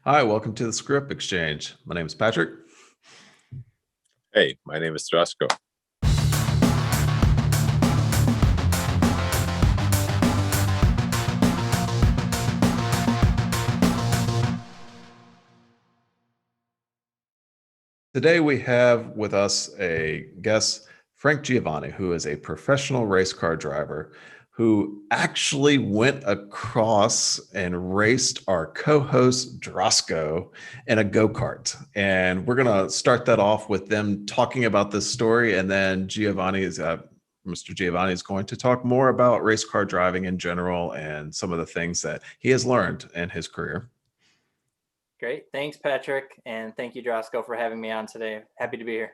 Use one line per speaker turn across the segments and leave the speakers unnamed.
Hi, welcome to the Screwup Exchange. My name is Patrick.
Hey, my name is Drasko.
Today we have with us a guest, Frank Jiovani, who is a professional race car driver who actually went across and raced our co-host Drasko in a go-kart. And we're going to start that off with them talking about this story, and then Mr. Giovanni is going to talk more about race car driving in general and some of the things that he has learned in his career.
Great. Thanks, Patrick. And thank you, Drosco, for having me on today. Happy to be here.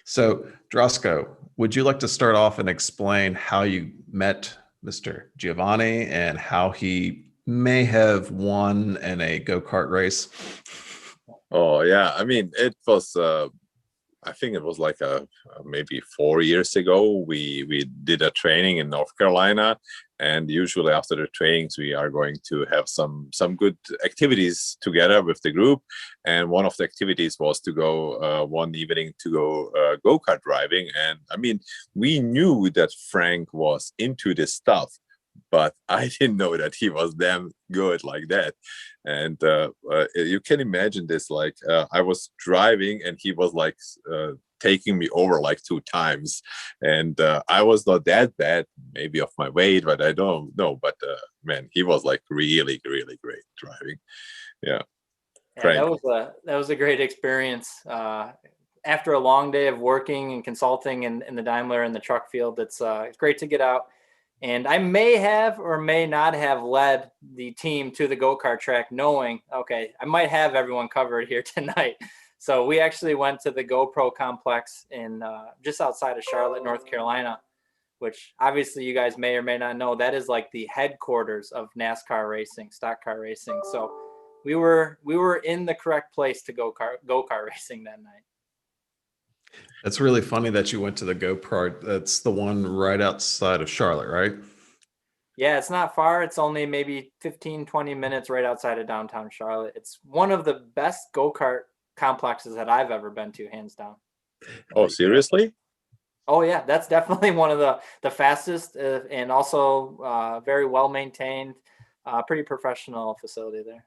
So, Drasko, would you like to start off and explain how you met Mr. Giovanni and how he may have won in a go-kart race?
Oh yeah, I mean it was. I think it was like maybe 4 years ago. We did a training in North Carolina, and usually after the trainings we are going to have some good activities together with the group. And one of the activities was to go one evening to go-kart driving. And I mean, we knew that Frank was into this stuff, but I didn't know that he was damn good like that. And you can imagine this, like I was driving and he was like taking me over like 2 times. And I was not that bad, maybe of my weight, but I don't know. But man, he was like really, really great driving. Yeah.
Yeah,
Frank.
that was a great experience. After a long day of working and consulting in the Daimler and the truck field, it's great to get out. And I may have or may not have led the team to the go-kart track knowing, okay, I might have everyone covered here tonight. So we actually went to the GoPro complex in just outside of Charlotte, North Carolina, which obviously you guys may or may not know, that is like the headquarters of NASCAR racing, stock car racing. So we were in the correct place to go-kart racing that night.
It's really funny that you went to the GoPro. That's the one right outside of Charlotte, right?
Yeah, it's not far. It's only maybe 15, 20 minutes right outside of downtown Charlotte. It's one of the best go-kart complexes that I've ever been to, hands down.
Oh, seriously?
Oh yeah, that's definitely one of the fastest and also very well maintained, pretty professional facility there.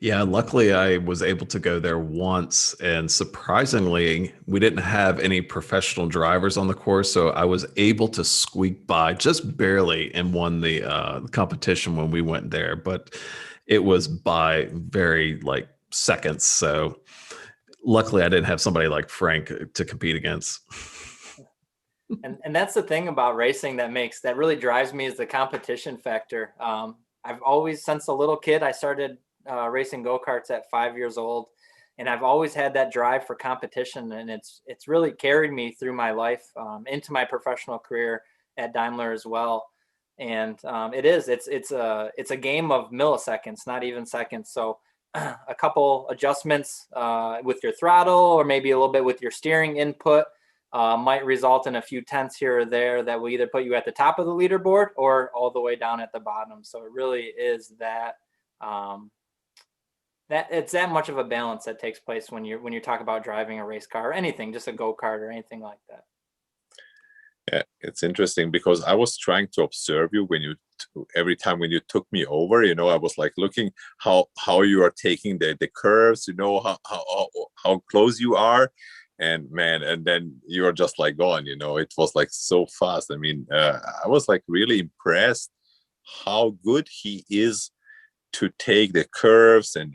Yeah, luckily I was able to go there once, and surprisingly, we didn't have any professional drivers on the course, so I was able to squeak by just barely and won the competition when we went there, but it was by very like seconds. So luckily, I didn't have somebody like Frank to compete against.
And that's the thing about racing that really drives me, is the competition factor. I've always, since a little kid, I started racing go-karts at 5 years old, and I've always had that drive for competition, and it's really carried me through my life into my professional career at Daimler as well. And it's a game of milliseconds, not even seconds. So a couple adjustments with your throttle, or maybe a little bit with your steering input, might result in a few tenths here or there that will either put you at the top of the leaderboard or all the way down at the bottom. So it really is that that it's that much of a balance that takes place when you talk about driving a race car or anything, just a go-kart or anything like that.
Yeah, it's interesting because I was trying to observe you when every time when you took me over, I was like looking how you are taking the curves, how close you are. And man, and then you're just like gone, it was like so fast. I mean, I was like really impressed how good he is to take the curves and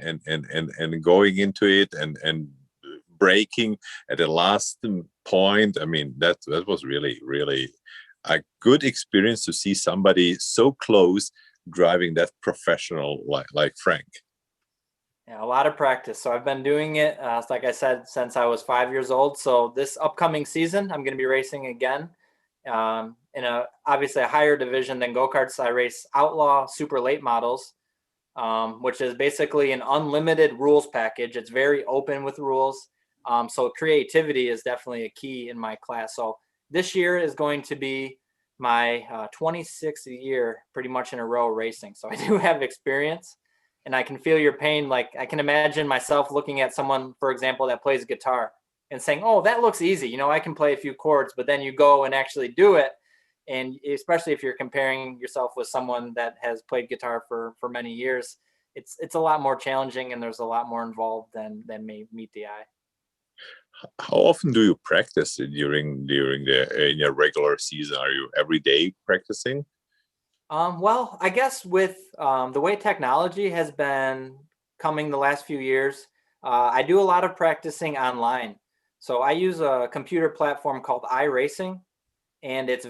going into it and braking at the last point. I mean, that was really, really a good experience to see somebody so close driving that professional like Frank.
Yeah, a lot of practice. So I've been doing it, like I said, since I was 5 years old. So this upcoming season, I'm going to be racing again in obviously a higher division than go-karts. I race outlaw super late models, which is basically an unlimited rules package. It's very open with rules. So creativity is definitely a key in my class. So this year is going to be my 26th year pretty much in a row racing. So I do have experience, and I can feel your pain. Like, I can imagine myself looking at someone, for example, that plays guitar and saying, oh, that looks easy. You know, I can play a few chords, but then you go and actually do it. And especially if you're comparing yourself with someone that has played guitar for many years, it's a lot more challenging, and there's a lot more involved than may meet the eye.
How often do you practice during in your regular season? Are you every day practicing?
Well, I guess with the way technology has been coming the last few years, I do a lot of practicing online. So I use a computer platform called Iracing, and it's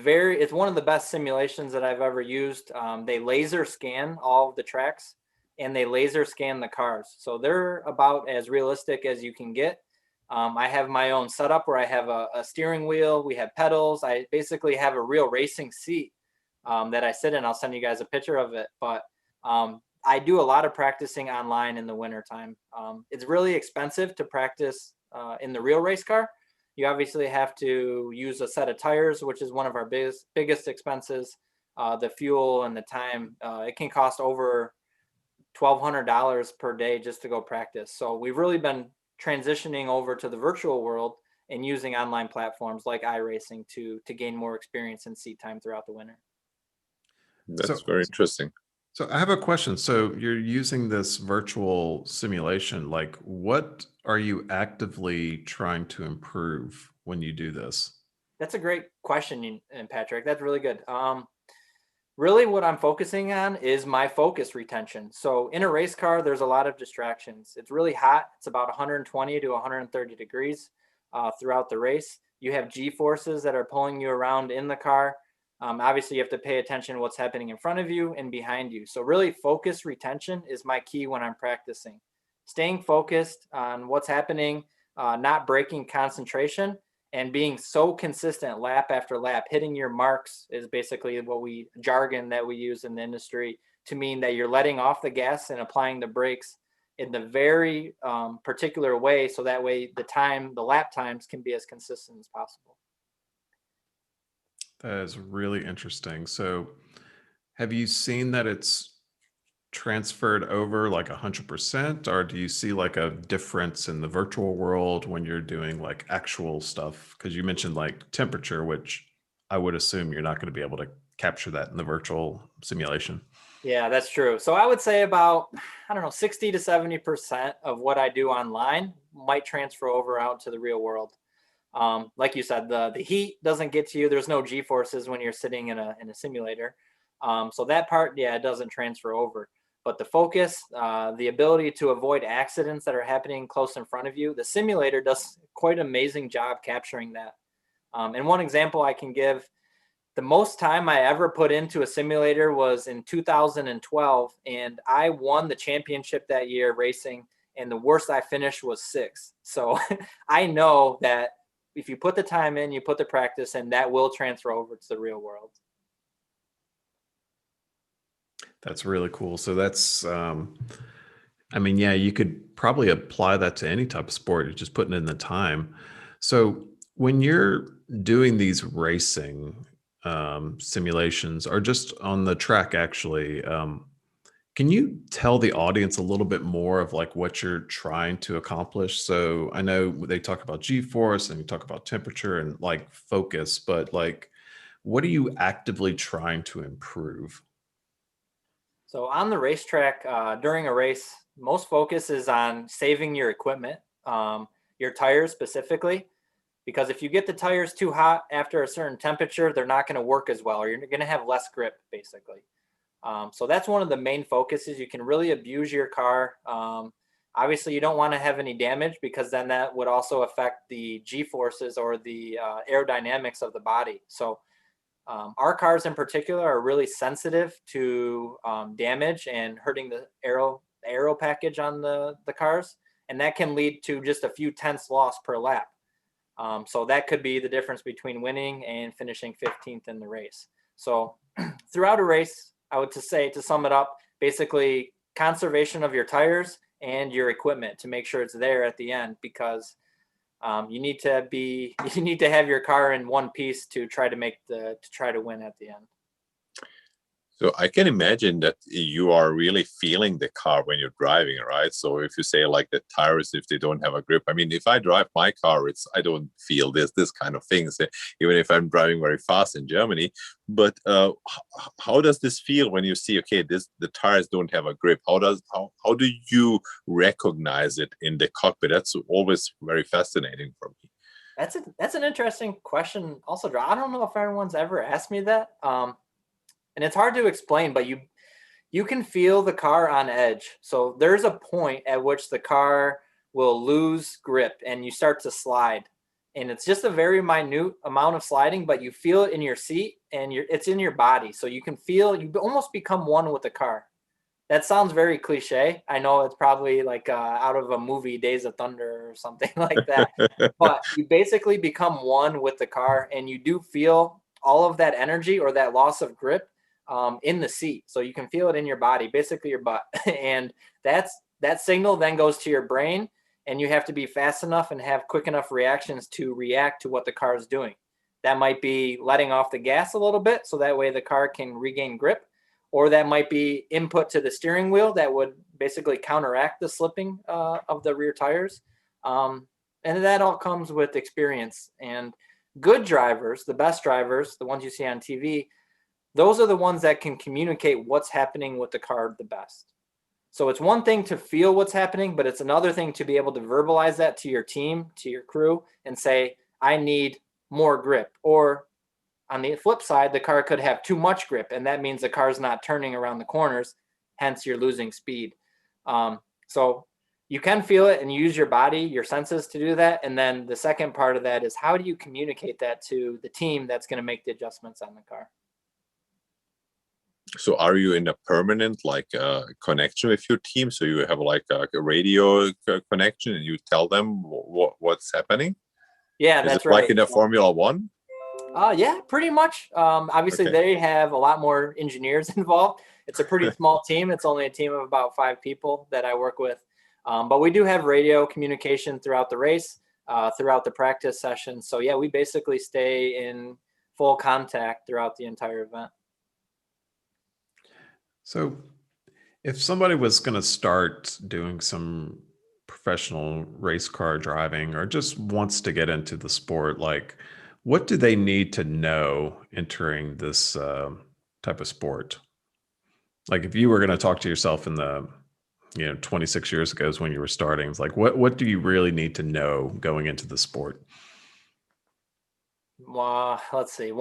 one of the best simulations that I've ever used. They laser scan all of the tracks, and they laser scan the cars. So they're about as realistic as you can get. I have my own setup where I have a steering wheel, we have pedals. I basically have a real racing seat that I sit in. I'll send you guys a picture of it. But I do a lot of practicing online in the wintertime. It's really expensive to practice in the real race car. You obviously have to use a set of tires, which is one of our biggest expenses. The fuel and the time, it can cost over $1,200 per day just to go practice. So we've really been transitioning over to the virtual world and using online platforms like iRacing to gain more experience and seat time throughout the winter.
That's very interesting.
So I have a question. So you're using this virtual simulation. Like, what are you actively trying to improve when you do this?
That's a great question, and Patrick. That's really good. Really what I'm focusing on is my focus retention. So in a race car, there's a lot of distractions. It's really hot. It's about 120 to 130 degrees throughout the race. You have G-forces that are pulling you around in the car. Obviously, you have to pay attention to what's happening in front of you and behind you. So really, focus retention is my key when I'm practicing. Staying focused on what's happening, not breaking concentration, and being so consistent lap after lap. Hitting your marks is basically jargon that we use in the industry to mean that you're letting off the gas and applying the brakes in the very particular way, so that way the lap times can be as consistent as possible.
That is really interesting. So have you seen that it's transferred over like 100%, or do you see like a difference in the virtual world when you're doing like actual stuff? Because you mentioned like temperature, which I would assume you're not going to be able to capture that in the virtual simulation.
Yeah, that's true. So I would say about, 60 to 70% of what I do online might transfer over out to the real world. Like you said, the heat doesn't get to you. There's no G-forces when you're sitting in a simulator. So that part, yeah, it doesn't transfer over. But the focus, the ability to avoid accidents that are happening close in front of you, the simulator does quite an amazing job capturing that. And one example I can give, the most time I ever put into a simulator was in 2012, and I won the championship that year racing, and the worst I finished was 6th. So I know that if you put the time in, you put the practice in, that will transfer over to the real world.
That's really cool. So that's, yeah, you could probably apply that to any type of sport. You're just putting in the time. So when you're doing these racing simulations, or just on the track, actually, can you tell the audience a little bit more of like what you're trying to accomplish? So I know they talk about G-force and you talk about temperature and like focus, but like, what are you actively trying to improve?
So on the racetrack, during a race, most focus is on saving your equipment, your tires specifically, because if you get the tires too hot after a certain temperature, they're not going to work as well, or you're going to have less grip, basically. So that's one of the main focuses. You can really abuse your car. Obviously, you don't want to have any damage, because then that would also affect the G-forces or the aerodynamics of the body. So our cars in particular are really sensitive to damage and hurting the aero package on the cars, and that can lead to just a few tenths loss per lap. So that could be the difference between winning and finishing 15th in the race. So throughout a race, I would just say, to sum it up, basically conservation of your tires and your equipment to make sure it's there at the end, because You need to you need to have your car in one piece to try to win at the end.
So I can imagine that you are really feeling the car when you're driving, right? So if you say like the tires, if they don't have a grip, I mean, if I drive my car, I don't feel this kind of things, even if I'm driving very fast in Germany. But how does this feel when you see, okay, the tires don't have a grip? How do you recognize it in the cockpit? That's always very fascinating for me.
That's an interesting question. Also, I don't know if everyone's ever asked me that. And it's hard to explain, but you can feel the car on edge. So there's a point at which the car will lose grip and you start to slide. And it's just a very minute amount of sliding, but you feel it in your seat and it's in your body. So you can feel, you almost become one with the car. That sounds very cliche. I know it's probably like out of a movie, Days of Thunder or something like that. But you basically become one with the car and you do feel all of that energy or that loss of grip in the seat. So you can feel it in your body, basically your butt. And that signal then goes to your brain, and you have to be fast enough and have quick enough reactions to react to what the car is doing. That might be letting off the gas a little bit so that way the car can regain grip, or that might be input to the steering wheel that would basically counteract the slipping of the rear tires. And that all comes with experience. And good drivers, the best drivers, the ones you see on TV, those are the ones that can communicate what's happening with the car the best. So it's one thing to feel what's happening, but it's another thing to be able to verbalize that to your team, to your crew, and say, I need more grip. Or on the flip side, the car could have too much grip, and that means the car's not turning around the corners, hence you're losing speed. So you can feel it and use your body, your senses to do that. And then the second part of that is, how do you communicate that to the team that's going to make the adjustments on the car?
So are you in a permanent connection with your team? So you have like a radio connection and you tell them what's happening?
Yeah,
Is
that's
it
right.
Like in a Formula One?
Yeah, pretty much. Obviously,
Okay.
they have a lot more engineers involved. It's a pretty small team. It's only a team of about 5 people that I work with. But we do have radio communication throughout the race, throughout the practice session. So yeah, we basically stay in full contact throughout the entire event.
So if somebody was going to start doing some professional race car driving or just wants to get into the sport, like what do they need to know entering this type of sport? Like if you were going to talk to yourself in the 26 years ago is when you were starting, it's like what do you really need to know going into the sport?
Let's see.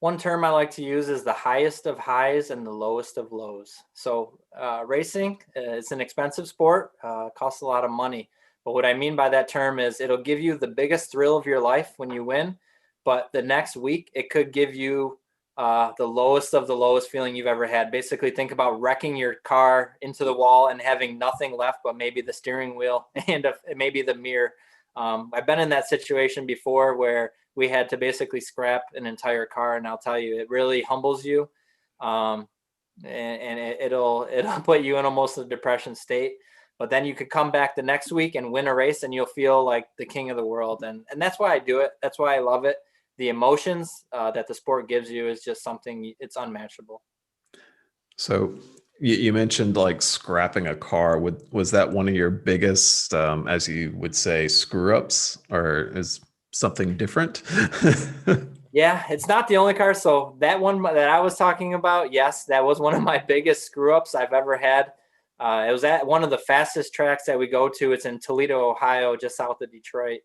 One term I like to use is the highest of highs and the lowest of lows. So racing is an expensive sport, costs a lot of money. But what I mean by that term is it'll give you the biggest thrill of your life when you win. But the next week, it could give you the lowest of the lowest feeling you've ever had. Basically, think about wrecking your car into the wall and having nothing left but maybe the steering wheel and maybe the mirror. I've been in that situation before where we had to basically scrap an entire car, and I'll tell you, it really humbles you, and it'll put you in almost a depression state. But then you could come back the next week and win a race, and you'll feel like the king of the world. And that's why I do it. That's why I love it. The emotions that the sport gives you is just something, it's unmatchable.
So you mentioned like scrapping a car. Was that one of your biggest, as you would say, screw ups, or is something different?
Yeah, it's not the only car. So that one that I was talking about, yes, that was one of my biggest screw ups I've ever had. It was at one of the fastest tracks that we go to. It's in Toledo, Ohio, just south of Detroit.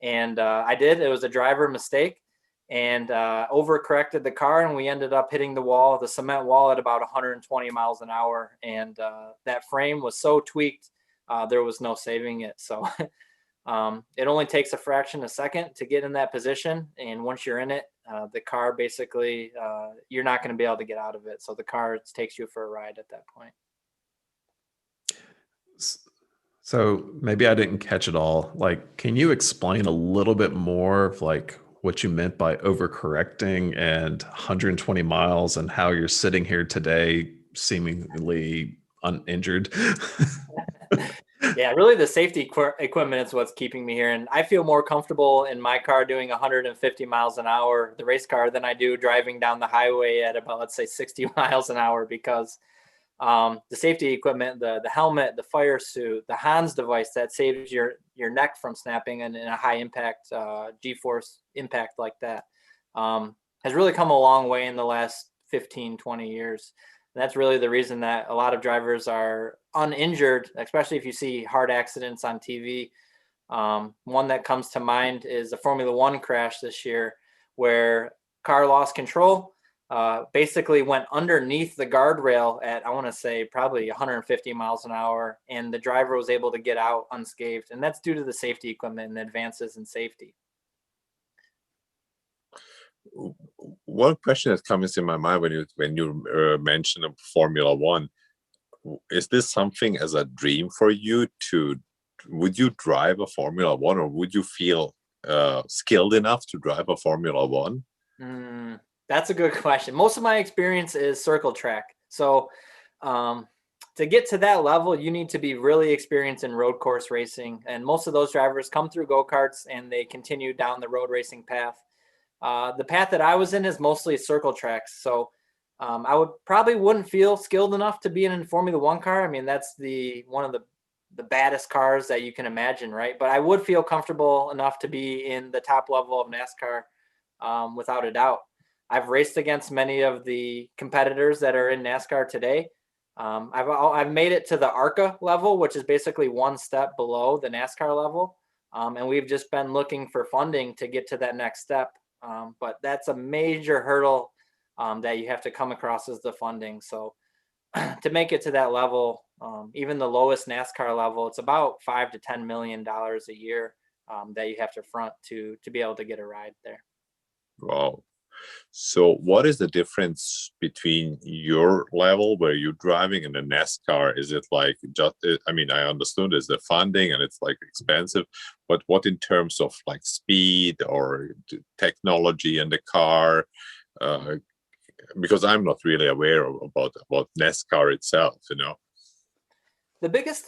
And it was a driver mistake, and overcorrected the car, and we ended up hitting the cement wall at about 120 miles an hour. And that frame was so tweaked, there was no saving it. So it only takes a fraction of a second to get in that position. And once you're in it, the car basically, you're not going to be able to get out of it. So the car takes you for a ride at that point.
So maybe I didn't catch it all. Like, can you explain a little bit more of like what you meant by overcorrecting and 120 miles and how you're sitting here today seemingly uninjured?
Yeah, really the safety equipment is what's keeping me here. And I feel more comfortable in my car doing 150 miles an hour, the race car, than I do driving down the highway at about, let's say, 60 miles an hour, because the safety equipment, the helmet, the fire suit, the Hans device that saves your neck from snapping and in a high impact G-force impact like that has really come a long way in the last 15, 20 years. And that's really the reason that a lot of drivers are uninjured, especially if you see hard accidents on TV. One that comes to mind is a Formula One crash this year where car lost control, basically went underneath the guardrail at, I want to say, probably 150 miles an hour, and the driver was able to get out unscathed. And that's due to the safety equipment and the advances in safety.
One question that comes in my mind when you mention Formula One, is this something as a dream for you to? Would you drive a Formula One, or would you feel skilled enough to drive a Formula One?
That's a good question. Most of my experience is circle track. So to get to that level, you need to be really experienced in road course racing. And most of those drivers come through go-karts and they continue down the road racing path. The path that I was in is mostly circle tracks. So I wouldn't feel skilled enough to be in a Formula One car. I mean, that's one of the baddest cars that you can imagine, right? But I would feel comfortable enough to be in the top level of NASCAR without a doubt. I've raced against many of the competitors that are in NASCAR today. I've made it to the ARCA level, which is basically one step below the NASCAR level. And we've just been looking for funding to get to that next step. But that's a major hurdle that you have to come across, is the funding. So to make it to that level, even the lowest NASCAR level, it's about $5 to $10 million a year that you have to front to be able to get a ride there.
Wow. So what is the difference between your level where you're driving and the NASCAR? Is it like just, I mean, I understood it's the funding and it's like expensive, but what in terms of like speed or technology in the car? Because I'm not really aware about NASCAR itself, you know?
The biggest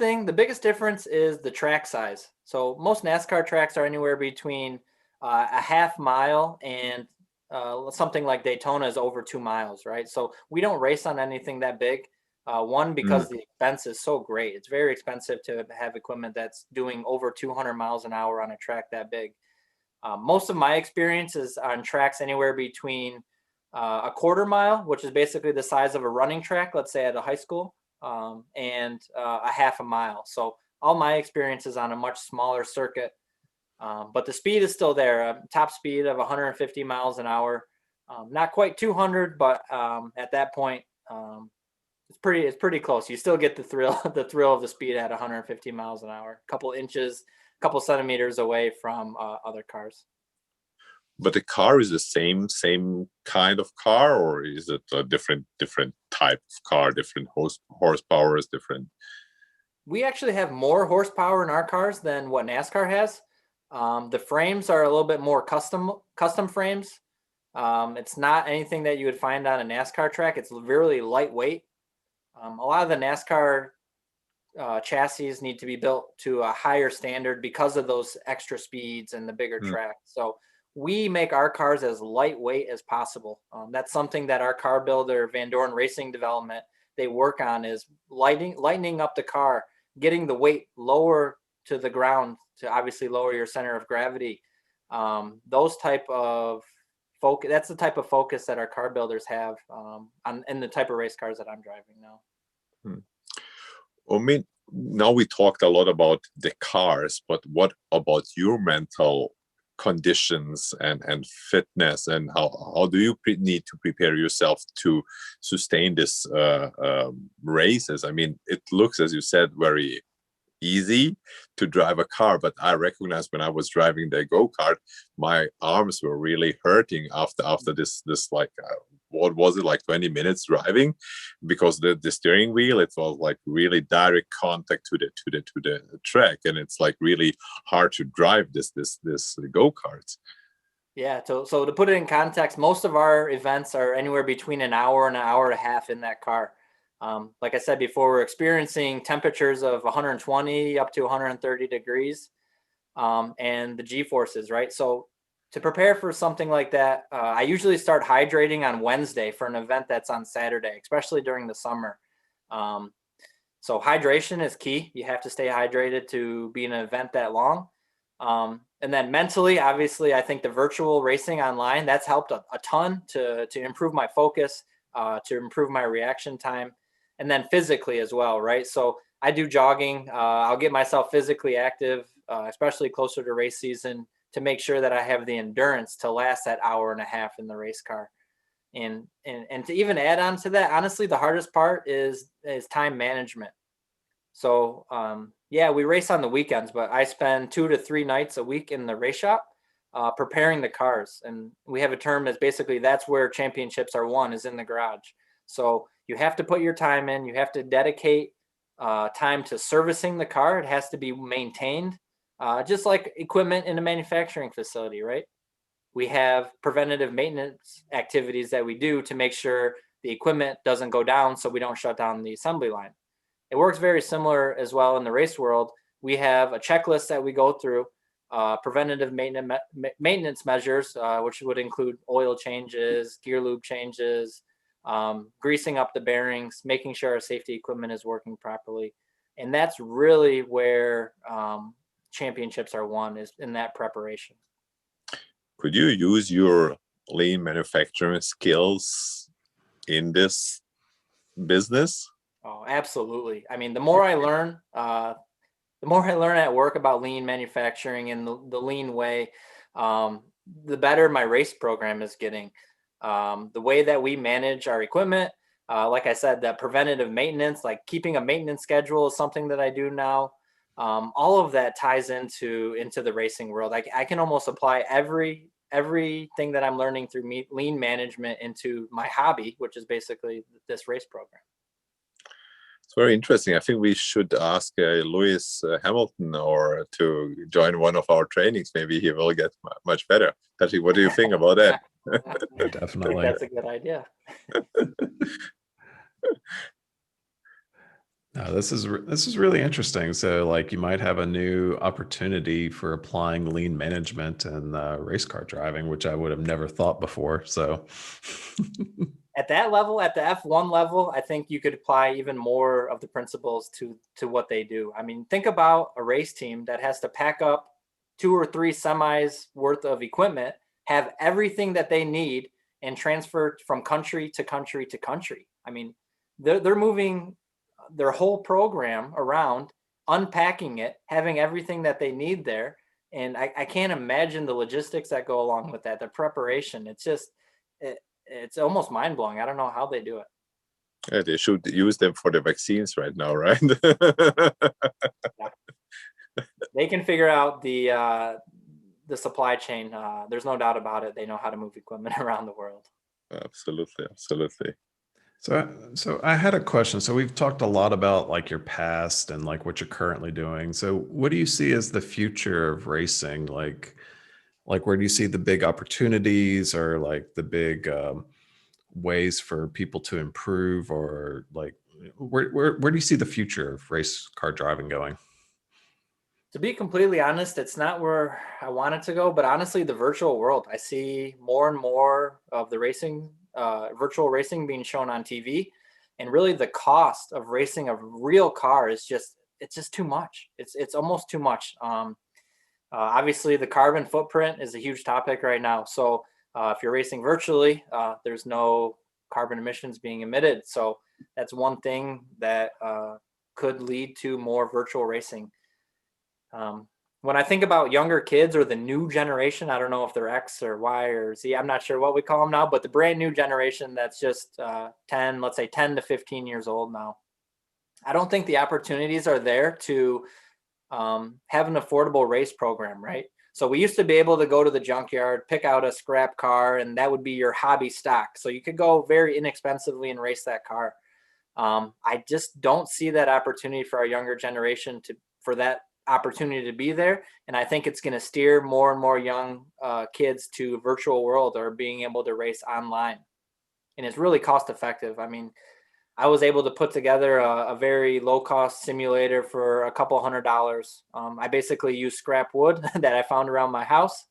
difference is the track size. So most NASCAR tracks are anywhere between a half mile and something like Daytona is over 2 miles, right? So we don't race on anything that big. One, because the expense is so great. It's very expensive to have equipment that's doing over 200 miles an hour on a track that big. Most of my experience is on tracks anywhere between a quarter mile, which is basically the size of a running track, let's say at a high school, and a half a mile. So all my experience is on a much smaller circuit. But the speed is still there. Top speed of 150 miles an hour, not quite 200, but at that point, it's pretty close. You still get the thrill of the speed at 150 miles an hour, a couple inches, a couple centimeters away from other cars.
But the car is the same kind of car, or is it a different type of car, different horsepower is different?
We actually have more horsepower in our cars than what NASCAR has. The frames are a little bit more custom frames. It's not anything that you would find on a NASCAR track. It's really lightweight. A lot of the NASCAR chassis need to be built to a higher standard because of those extra speeds and the bigger track. So we make our cars as lightweight as possible. That's something that our car builder, Van Dorn Racing Development, they work on, is lightening up the car, getting the weight lower to the ground to obviously lower your center of gravity. Those type of focus, that's the type of focus that our car builders have in the type of race cars that I'm driving now.
I mean, now we talked a lot about the cars, but what about your mental conditions and fitness, and how do you need to prepare yourself to sustain this races? I mean, it looks, as you said, very easy to drive a car, but I recognize when I was driving the go-kart, my arms were really hurting after this like what was it, like 20 minutes driving, because the steering wheel, it was like really direct contact to the track, and it's like really hard to drive this go-karts.
Yeah, so to put it in context, most of our events are anywhere between an hour and an hour and a half in that car. Like I said before, we're experiencing temperatures of 120 up to 130 degrees, and the G-forces, right? So to prepare for something like that, I usually start hydrating on Wednesday for an event that's on Saturday, especially during the summer. So hydration is key. You have to stay hydrated to be in an event that long. And then mentally, obviously, I think the virtual racing online, that's helped a ton to improve my focus, to improve my reaction time, and then physically as well, right? So I do jogging. I'll get myself physically active, especially closer to race season, to make sure that I have the endurance to last that hour and a half in the race car. And to even add on to that, honestly, the hardest part is time management. So yeah, we race on the weekends, but I spend 2 to 3 nights a week in the race shop preparing the cars. And we have a term that's basically, that's where championships are won, is in the garage. So you have to put your time in. You have to dedicate time to servicing the car. It has to be maintained, just like equipment in a manufacturing facility, right? We have preventative maintenance activities that we do to make sure the equipment doesn't go down, so we don't shut down the assembly line. It works very similar as well in the race world. We have a checklist that we go through, preventative maintenance measures, which would include oil changes, gear lube changes, greasing up the bearings, making sure our safety equipment is working properly. And that's really where championships are won, is in that preparation.
Could you use your lean manufacturing skills in this business?
Oh, absolutely. I mean, the more I learn at work about lean manufacturing and the lean way, the better my race program is getting. The way that we manage our equipment, like I said, that preventative maintenance, like keeping a maintenance schedule, is something that I do now. All of that ties into the racing world. I can almost apply everything that I'm learning through lean management into my hobby, which is basically this race program.
It's very interesting. I think we should ask Lewis Hamilton or to join one of our trainings. Maybe he will get much better. Patrick, what do you think about that?
Definitely.
That's a good idea.
No, this is really interesting. So, like, you might have a new opportunity for applying lean management and race car driving, which I would have never thought before. So,
At that level, at the F1 level, I think you could apply even more of the principles to what they do. I mean, think about a race team that has to pack up 2 or 3 semis worth of equipment, have everything that they need, and transfer from country to country to country. I mean, they're moving their whole program around, unpacking it, having everything that they need there. And I can't imagine the logistics that go along with that, the preparation. It's just, it's almost mind blowing. I don't know how they do it.
Yeah, they should use them for the vaccines right now, right?
Yeah. They can figure out the supply chain. There's no doubt about it. They know how to move equipment around the world.
Absolutely, absolutely.
so I had a question. So we've talked a lot about like your past and like what you're currently doing. So what do you see as the future of racing? Like where do you see the big opportunities, or like the big ways for people to improve, or like where do you see the future of race car driving going?
To be completely honest, it's not where I want it to go, but honestly, the virtual world, I see more and more of the racing, virtual racing being shown on TV, and really the cost of racing a real car is it's just too much. It's almost too much. Obviously, the carbon footprint is a huge topic right now. So if you're racing virtually, there's no carbon emissions being emitted. So that's one thing that could lead to more virtual racing. When I think about younger kids or the new generation, I don't know if they're X or Y or Z, I'm not sure what we call them now, but the brand new generation that's just 10 to 15 years old now. I don't think the opportunities are there to have an affordable race program, right? So we used to be able to go to the junkyard, pick out a scrap car, and that would be your hobby stock. So you could go very inexpensively and race that car. I just don't see that opportunity for our younger generation for that opportunity to be there. And I think it's going to steer more and more young kids to virtual world or being able to race online. And it's really cost effective. I mean, I was able to put together a very low cost simulator for a couple $100. I basically used scrap wood that I found around my house,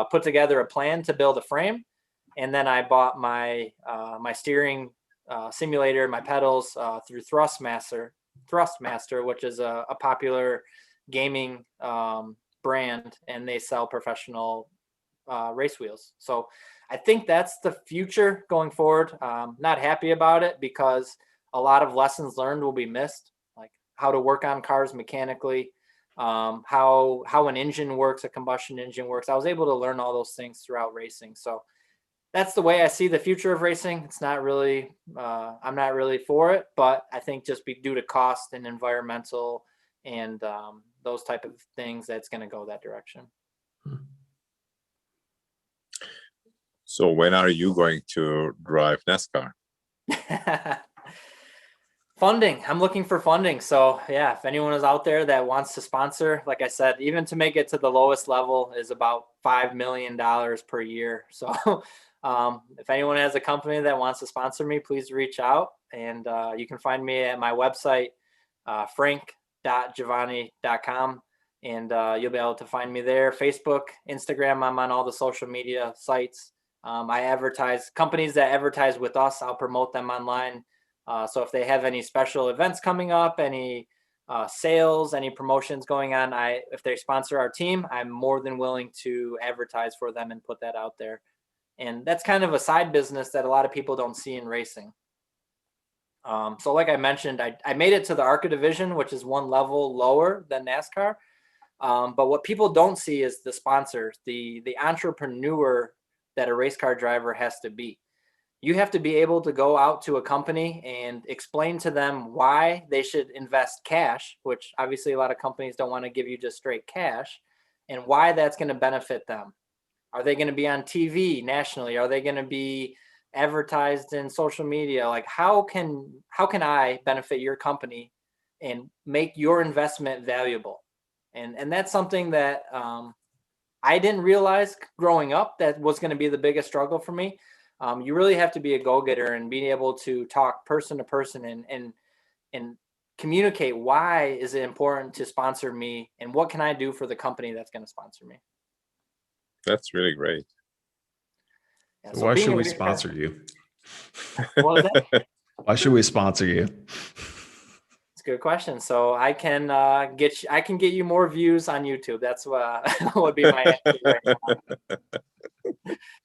put together a plan to build a frame, and then I bought my my steering simulator, my pedals through Thrustmaster, which is a popular gaming brand, and they sell professional race wheels. So I think that's the future going forward. Not happy about it because a lot of lessons learned will be missed, like how to work on cars mechanically, how an engine works, a combustion engine works. I was able to learn all those things throughout racing. So that's the way I see the future of racing. It's not really, I'm not really for it, but I think just due to cost and environmental and those type of things, that's going to go that direction.
So when are you going to drive NASCAR?
Funding. I'm looking for funding. So yeah, if anyone is out there that wants to sponsor, like I said, even to make it to the lowest level is about $5 million per year. So if anyone has a company that wants to sponsor me, please reach out. And you can find me at my website, frank.jiovani.com. And you'll be able to find me there. Facebook, Instagram, I'm on all the social media sites. I advertise companies that advertise with us. I'll promote them online. So if they have any special events coming up, any sales, any promotions going on, if they sponsor our team, I'm more than willing to advertise for them and put that out there. And that's kind of a side business that a lot of people don't see in racing. So like I mentioned, I made it to the ARCA division, which is one level lower than NASCAR. But what people don't see is the sponsors, the entrepreneur that a race car driver has to be. You have to be able to go out to a company and explain to them why they should invest cash, which obviously a lot of companies don't want to give you just straight cash, and why that's going to benefit them. Are they going to be on TV nationally? Are they going to be advertised in social media? Like how can I benefit your company and make your investment valuable? And that's something that I didn't realize growing up that was going to be the biggest struggle for me. You really have to be a go-getter and being able to talk person to person and communicate why is it important to sponsor me and what can I do for the company that's going to sponsor me.
That's really great.
Yeah,
so why should we sponsor you?
What was that?
Why should we sponsor you?
It's a good question. So I can get you more views on YouTube. That's what would be my answer right now.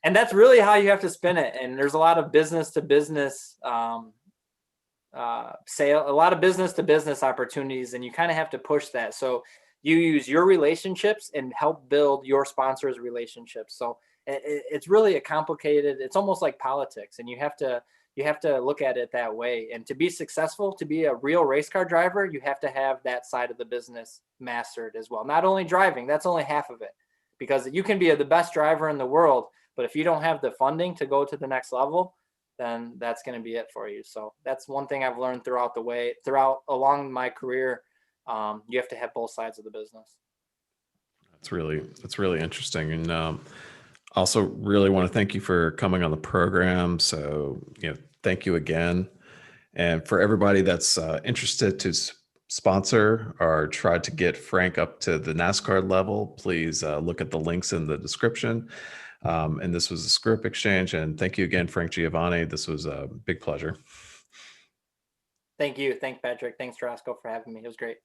And that's really how you have to spin it. And there's a lot of business to business sale, a lot of business to business opportunities, and you kind of have to push that. So you use your relationships and help build your sponsors' relationships. So it's really a complicated. It's almost like politics, and you have to look at it that way. And to be successful, to be a real race car driver, you have to have that side of the business mastered as well. Not only driving, that's only half of it, because you can be the best driver in the world, but if you don't have the funding to go to the next level, then that's going to be it for you. So that's one thing I've learned along my career. You have to have both sides of the business.
That's really interesting. And also really want to thank you for coming on the program. So, thank you again. And for everybody that's interested to sponsor or try to get Frank up to the NASCAR level, please look at the links in the description. And this was a Screwup Exchange. And thank you again, Frank Jiovani. This was a big pleasure.
Thank you. Thanks, Patrick. Thanks, Roscoe, for having me. It was great.